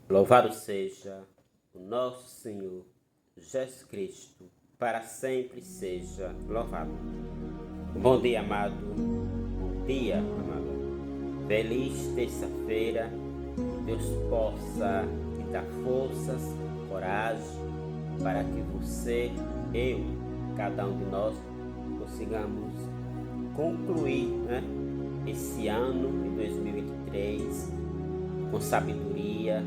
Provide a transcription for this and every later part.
Louvado seja o nosso Senhor Jesus Cristo, para sempre seja louvado. Bom dia, amado. Bom dia, amado. Feliz terça-feira. Deus possa te dar forças, coragem, para que você, eu, cada um de nós, consigamos concluir esse ano de 2023 com sabedoria,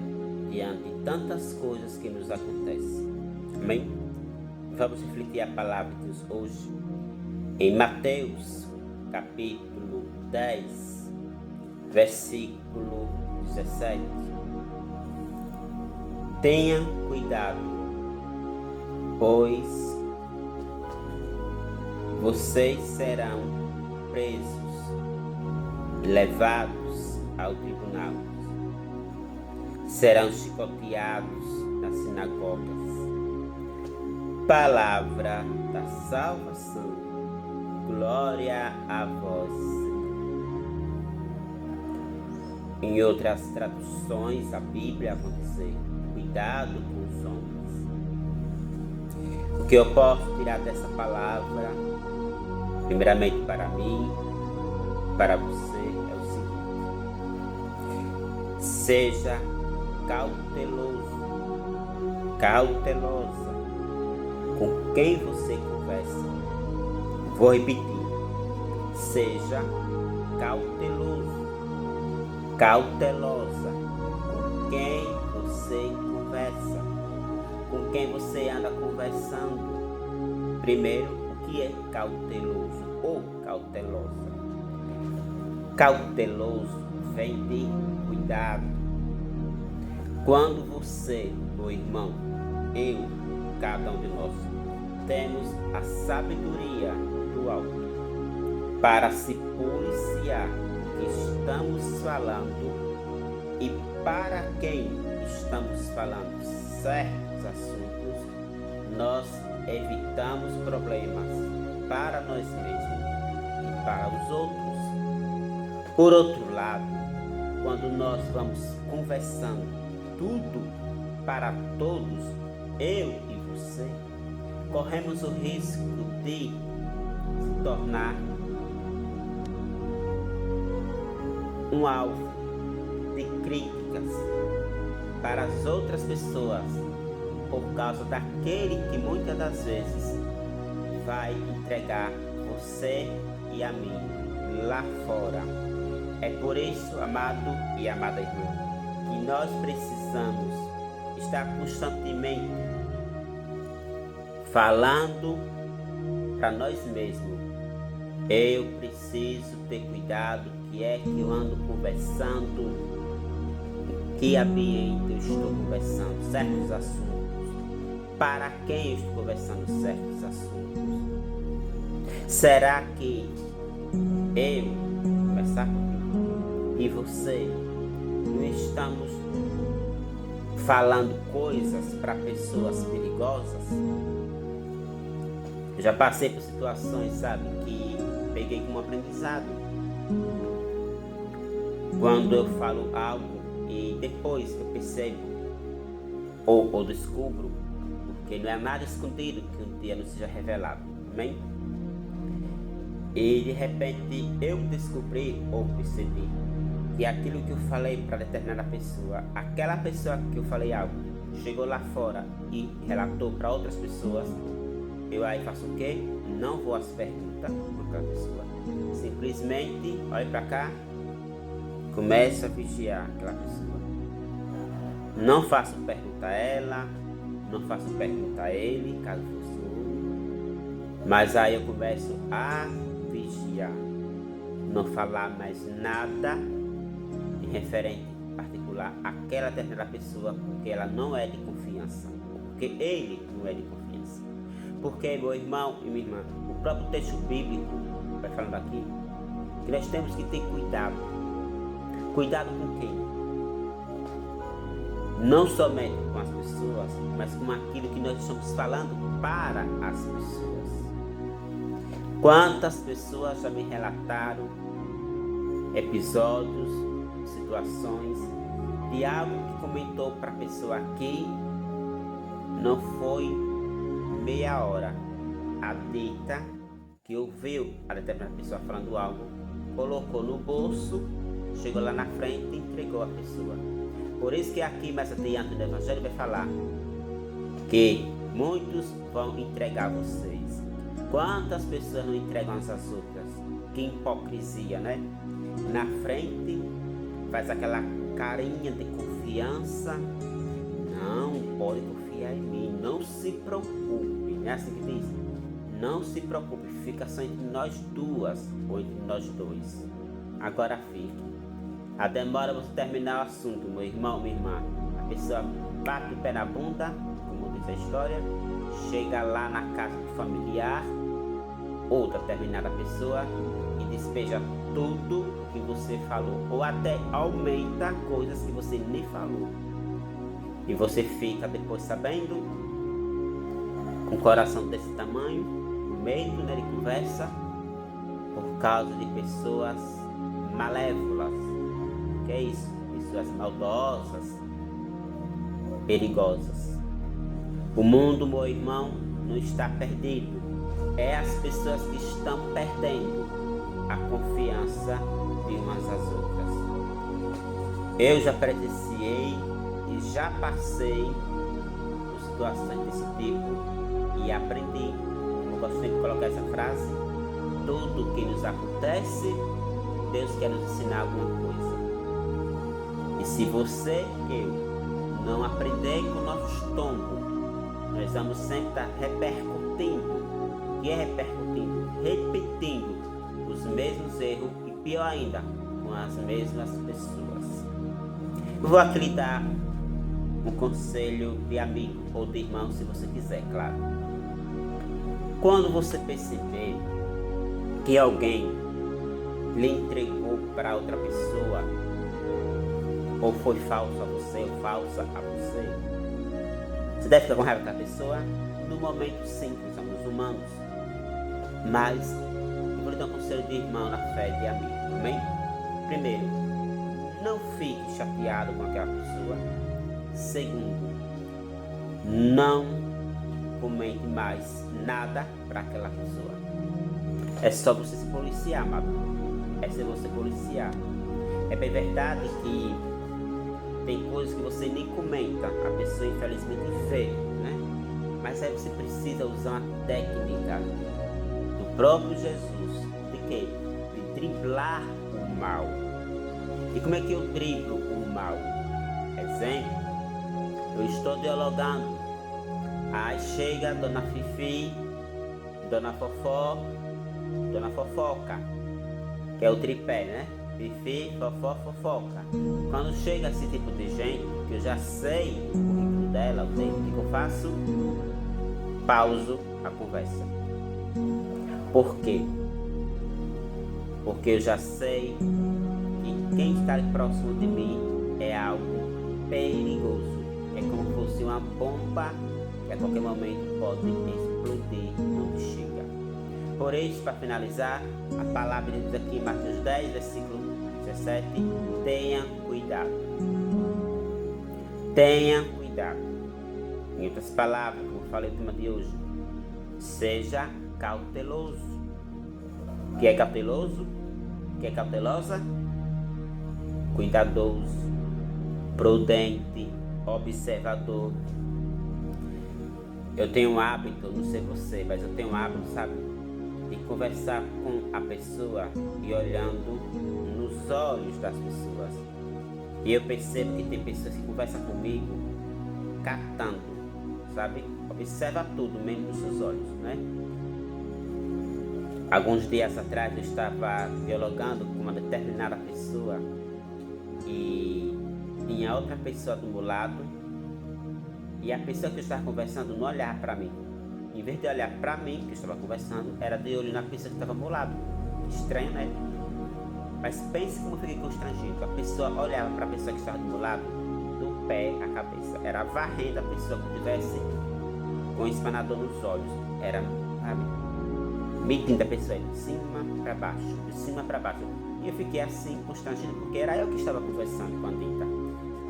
diante de tantas coisas que nos acontecem. Amém? Vamos refletir a palavra de Deus hoje em Mateus, capítulo 10, versículo 17. Tenha cuidado, pois vocês serão presos e levados ao tribunal. Serão chicoteados nas sinagogas. Palavra da salvação. Glória a vós, Senhor. Em outras traduções, a Bíblia vai dizer: cuidado com os homens. O que eu posso tirar dessa palavra, primeiramente para mim, para você, é o seguinte: seja cautelosa com quem você conversa. Vou repetir: seja cautelosa com quem você conversa, com quem você anda conversando. Primeiro, o que é cauteloso ou cautelosa? Cauteloso vem de cuidado. Quando você, meu irmão, eu, cada um de nós, temos a sabedoria do alto para se policiar o que estamos falando e para quem estamos falando certos assuntos, nós evitamos problemas para nós mesmos e para os outros. Por outro lado, quando nós vamos conversando tudo para todos, eu e você, corremos o risco de se tornar um alvo de críticas para as outras pessoas, por causa daquele que muitas das vezes vai entregar você e a mim lá fora. É por isso, amado e amada irmã, que nós precisamos estar constantemente falando para nós mesmos: eu preciso ter cuidado, que é que eu ando conversando, em que ambiente eu estou conversando certos assuntos, para quem eu estou conversando certos assuntos. Será que eu, começar comigo, e você, não estamos falando coisas para pessoas perigosas? Eu já passei por situações, sabe, que peguei como aprendizado. Quando eu falo algo e depois eu percebo ou descubro, porque não é nada escondido que um dia não seja revelado, amém? E de repente eu descobri ou percebi que aquilo que eu falei para determinada pessoa, aquela pessoa que eu falei algo, chegou lá fora e relatou para outras pessoas, eu aí faço o quê? Não vou às perguntas para aquela pessoa. Simplesmente olho para cá, começo a vigiar aquela pessoa. Não faço pergunta a ela, não faço pergunta a ele, caso fosse um. Mas aí eu começo a vigiar. Não falar mais nada referente particular àquela determinada pessoa, porque ela não é de confiança, porque ele não é de confiança. Porque, meu irmão e minha irmã, o próprio texto bíblico vai falando aqui que nós temos que ter cuidado. Cuidado com quem? Não somente com as pessoas, mas com aquilo que nós estamos falando para as pessoas. Quantas pessoas já me relataram episódios, situações de algo que comentou para a pessoa aqui. Não foi meia hora. A dita que ouviu a determinada pessoa falando algo, colocou no bolso, chegou lá na frente e entregou a pessoa. Por isso que aqui mais adiante no Evangelho vai falar que muitos vão entregar vocês. Quantas pessoas não entregam umas às outras? Que hipocrisia, né? Na frente faz aquela carinha de confiança. Não pode confiar em mim, não se preocupe. Não é assim que diz? Não se preocupe, fica só entre nós duas ou entre nós dois. Agora fique. A demora você terminar o assunto, meu irmão, minha irmã. A pessoa bate o pé na bunda, como diz a história, chega lá na casa do familiar, outra determinada pessoa, e despeja tudo que você falou, ou até aumenta coisas que você nem falou. E você fica depois sabendo, com o coração desse tamanho, medo, né, de conversa, por causa de pessoas malévolas. Que é isso? Pessoas maldosas, perigosas. O mundo, meu irmão, não está perdido. É as pessoas que estão perdendo a confiança de umas às outras. Eu já presenciei e já passei por situações desse tipo e aprendi. Eu gosto sempre de colocar essa frase: tudo que nos acontece, Deus quer nos ensinar alguma coisa. E se você e eu não aprender com o nosso estômago, nós vamos sempre estar repercutindo. O que é repercutindo? Repetindo os mesmos erros e pior ainda, com as mesmas pessoas. Eu vou aqui lhe dar um conselho de amigo ou de irmão, se você quiser, claro. Quando você perceber que alguém lhe entregou para outra pessoa, ou foi falso a você, ou falsa a você deve ficar com raiva da pessoa. No momento, sim, somos humanos. Mas eu vou lhe dar um conselho de irmão na fé, de amigo, amém? Primeiro, não fique chateado com aquela pessoa. Segundo, não comente mais nada para aquela pessoa. É só você se policiar, amado. É só você policiar. É bem verdade que tem coisas que você nem comenta, a pessoa infelizmente vê, né? Mas aí você precisa usar uma técnica do próprio Jesus, de quê? De driblar o mal. E como é que eu driblo o mal? Exemplo, eu estou dialogando, aí chega Dona Fifi, Dona Fofó, Dona Fofoca, que é o tripé, né? Fifi, Fofó, Fofoca. Quando chega esse tipo de gente, que eu já sei o currículo dela, o que eu faço? Pauso a conversa. Por quê? Porque eu já sei que quem está próximo de mim é algo perigoso. É como se fosse uma bomba que a qualquer momento pode explodir onde chega. Por isso, para finalizar, a palavra diz aqui em Mateus 10, versículo 17, tenha cuidado. Tenha cuidado. Em outras palavras, como eu falei no tema de hoje, seja cauteloso. O que é cauteloso? O que é cautelosa? Cuidadoso, prudente, observador. Eu tenho um hábito, não sei você, mas eu tenho um hábito, sabe, de conversar com a pessoa e olhando nos olhos das pessoas. E eu percebo que tem pessoas que conversam comigo catando, sabe? Observa tudo, mesmo nos seus olhos, né? Alguns dias atrás eu estava dialogando com uma determinada pessoa e tinha outra pessoa do meu lado, e a pessoa que eu estava conversando não olhava para mim. Em vez de olhar para mim, que eu estava conversando, era de olho na pessoa que estava ao meu lado. Estranho, né? Mas pense como eu fiquei constrangido. A pessoa olhava para a pessoa que estava do meu lado, do pé à cabeça. Era varrendo a pessoa que tivesse com espanador nos olhos. Era, sabe, medindo a pessoa de cima para baixo, de cima para baixo. E eu fiquei assim, constrangido, porque era eu que estava conversando com a dita.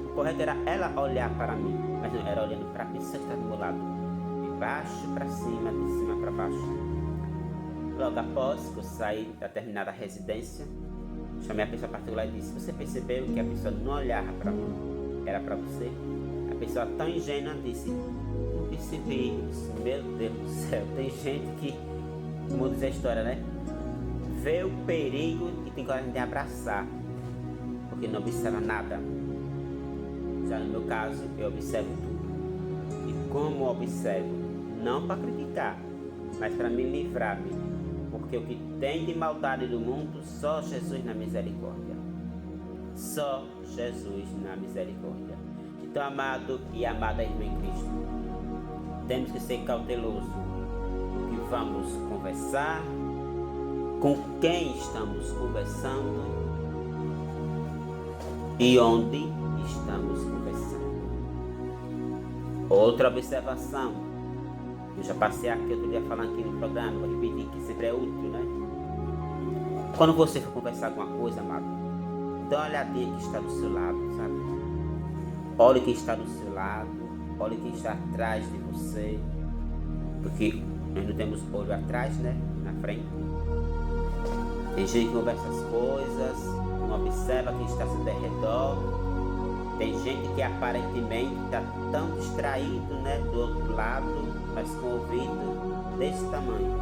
O correto era ela olhar para mim, mas não, era olhando para a pessoa que está do meu lado, de baixo para cima, de cima para baixo. Logo após que eu saí da determinada residência, chamei a pessoa particular e disse: você percebeu que a pessoa não olhava para mim, era para você? A pessoa tão ingênua disse: não percebi. Eu disse: meu Deus do céu, tem gente que, como diz a história, né? Vê o perigo e tem coragem de abraçar, porque não observa nada. Já no meu caso, eu observo tudo. E como observo? Não para criticar, mas para me livrar-me. Porque o que tem de maldade do mundo, só Jesus na misericórdia. Só Jesus na misericórdia. Então, amado e amada irmã em Cristo, temos que ser cautelosos no que vamos conversar, com quem estamos conversando e onde estamos conversando. Outra observação, eu já passei aqui outro dia falando aqui no programa, vou repetir que sempre é útil, né? Quando você for conversar alguma coisa, amado, dá uma olhadinha que está do seu lado, sabe? Olhe quem está do seu lado, olhe quem está atrás de você, porque nós não temos olho atrás, né? Na frente. Tem gente que conversa as coisas, não observa quem está ao seu redor. Tem gente que aparentemente está tão distraído, né, do outro lado, mas com o ouvido desse tamanho,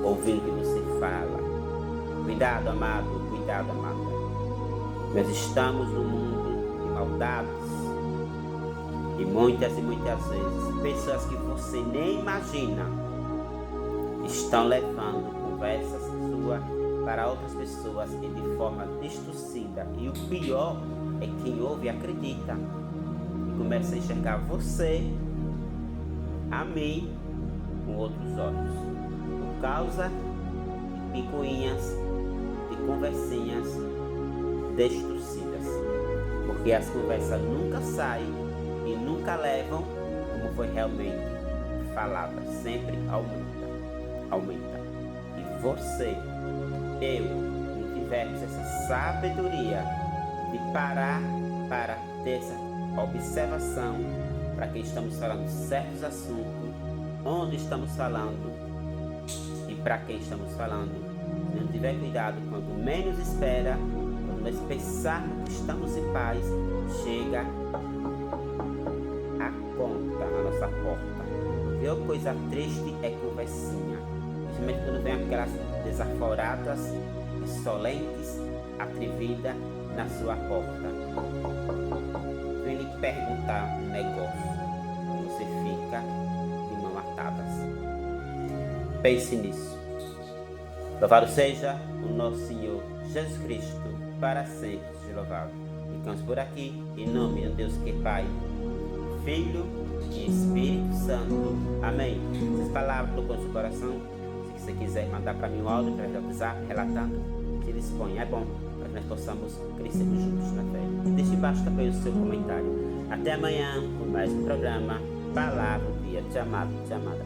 ouvindo o que você fala. Cuidado, amado, cuidado, amada. Nós estamos num mundo de maldades e muitas vezes pessoas que você nem imagina estão levando conversas suas para outras pessoas e de forma distorcida. E o pior é quem ouve e acredita e começa a enxergar você, a mim, com outros olhos, por causa de picuinhas, de conversinhas distorcidas, porque as conversas nunca saem e nunca levam como foi realmente falada, sempre aumenta. E você, eu, não tivermos essa sabedoria de parar para ter essa observação para que estamos falando certos assuntos, onde estamos falando e para quem estamos falando. Se não tiver cuidado, quando menos espera, quando nós pensarmos que estamos em paz, chega a conta na nossa porta. Porque a coisa triste é conversinha, principalmente quando vem aquelas desaforadas, insolentes, atrevidas na sua porta. Vem lhe perguntar um negócio e você fica de mãos atadas. Pense nisso. Louvado seja o nosso Senhor Jesus Cristo, para sempre seja louvado. Ficamos por aqui, em nome de Deus que é Pai, Filho e Espírito Santo. Amém. Essas palavras tocam no seu coração. Se você quiser mandar para mim um áudio, para o WhatsApp, relatando, se dispõe. É bom para que nós possamos crescer juntos na fé. E deixe embaixo também o seu comentário. Até amanhã, com mais um programa Palavra do Dia. Te amado, te amada.